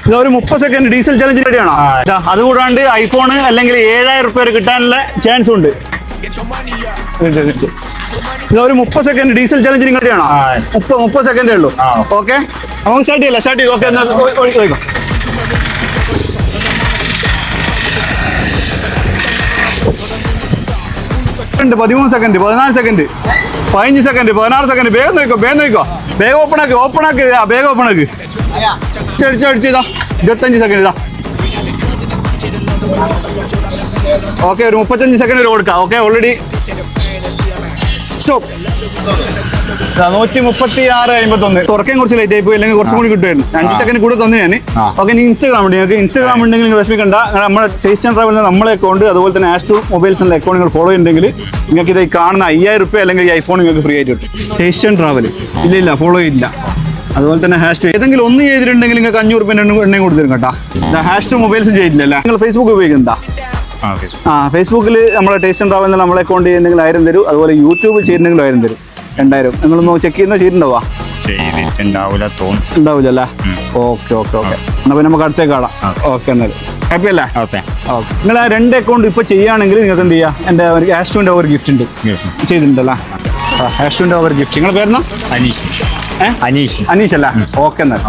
ഇത് ഒരു 30 second diesel challenge റെഡിയാണോ? അതുകൂടാണ്ട് ഐഫോൺ അല്ലെങ്കിൽ 7000 രൂപ കിട്ടാനുള്ള ചാൻസ് ഉണ്ട്. ഇതൊരു 30 സെക്കൻഡ് ഡീസൽ ചലഞ്ച് നിങ്ങൾ റെഡിയാണോ? 30 സെക്കൻഡേ ഉള്ളൂ. ഓക്കെ, നമുക്ക് സ്റ്റാർട്ട് ചെയ്യല്ലേ? സ്റ്റാർട്ട് ചെയ്യും. ഓക്കെ, എന്നാൽ ചോദിക്കാം. Second 13 second 14 second 15 second 16 second. വേഗം നോക്കോ, വേഗം ഓപ്പൺ ആക്ക്. വേഗം ഓപ്പൺ ആക്ക്. അടിച്ച് ഇതാ 25 സെക്കൻഡ് ഇതാ. ഓക്കെ, ഒരു 35 സെക്കൻഡ് കൊടുക്കാം. Okay, already stop. 136.51. തുറക്കാൻ കുറച്ച് ലേറ്റ് ആയി പോയി, അല്ലെങ്കിൽ കുറച്ചും കൂടി കിട്ടുമായിരുന്നു. 5 സെക്കൻഡ് കൂടെ തന്നു ഞാൻ. ഓക്കെ, നിങ്ങൾക്ക് ഇൻസ്റ്റാഗ്രാം ഉണ്ട്. നിങ്ങൾക്ക് ഇൻസ്റ്റാഗ്രാം ഉണ്ടെങ്കിൽ നിങ്ങൾ വിഷമിക്കണ്ട. നമ്മുടെ ടേസ്റ്റ് ആൻഡ് ട്രാവൽ നമ്മളെ അക്കൗണ്ട്, അതുപോലെ തന്നെ ആസ്ട്രോ മൊബൈൽസ് എന്ന അക്കൗണ്ട് നിങ്ങൾ ഫോളോ ചെയ്യുന്നുണ്ടെങ്കിൽ നിങ്ങൾക്ക് ഇത് കാണുന്ന 5000 രൂപ അല്ലെങ്കിൽ ഈ ഐഫോൺ നിങ്ങൾക്ക് ഫ്രീ ആയിട്ട് കിട്ടും. ടേസ്റ്റ് ആൻഡ് ട്രാവൽ ഇല്ല ഫോളോ ചെയ്യില്ല. അതുപോലെ തന്നെ #, ഏതെങ്കിലും ഒന്ന് ചെയ്തിട്ടുണ്ടെങ്കിൽ നിങ്ങൾക്ക് 500 രൂപ എണ്ണയും കൊടുത്തിരും കേട്ടോ. #, മൊബൈൽസും ചെയ്തിട്ടില്ല. നിങ്ങൾ ഫേസ്ബുക്ക് ഉപയോഗിക്കുന്നുണ്ടാ? ഫേസ്ബുക്കിൽ നമ്മളെ ടേസ്റ്റ് ആൻഡ് ട്രാവൽ നമ്മളെ അക്കൗണ്ട് ചെയ്യുന്നെങ്കിൽ 1000 തരും. അതുപോലെ യൂട്യൂബ് ചെയ്തിട്ടുണ്ടെങ്കിൽ 1000 തരും. 2000 നിങ്ങളൊന്ന് ചെക്ക് ചെയ്യുന്ന ചെയ്തിട്ടുണ്ടാവുക? ഉണ്ടാവില്ലല്ലേ? ഓക്കെ. എന്നാൽ പിന്നെ നമുക്ക് അടുത്തേക്ക് കാണാം. ഓക്കെ, എന്നാലും ഹാപ്പി അല്ലേ? ഓക്കെ, നിങ്ങൾ ആ 2 അക്കൗണ്ട് ഇപ്പോൾ ചെയ്യുകയാണെങ്കിൽ നിങ്ങൾക്ക് എന്ത് ചെയ്യാം? എൻ്റെ #ൻ്റെ ഒരു ഗിഫ്റ്റ് ഉണ്ട്, ചെയ്തിട്ടുണ്ടല്ലോ. #ൻ്റെ ഒരു ഗിഫ്റ്റ്. നിങ്ങളുടെ പേരെന്നാ? അനീഷ് അല്ലേ? ഓക്കെ, എന്നാൽ